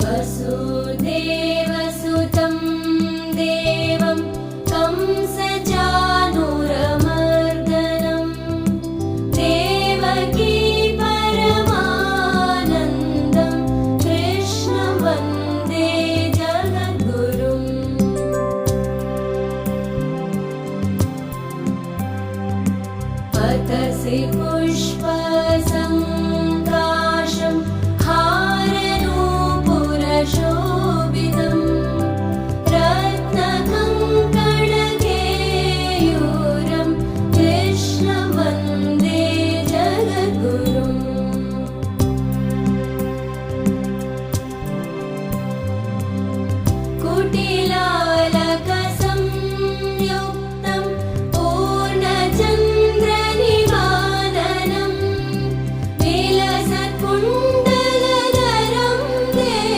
वसुदेवसुतं देवं कंसचाणूरमर्दनं देवकी परमानन्दं कृष्णं वन्दे जगद्गुरुम्। पतसि पुष्पसङ्काशं हारनूपुरशोभितं रत्नकङ्कणकेयूरं कृष्णं वन्दे जगद्गुरुम्। कुटिला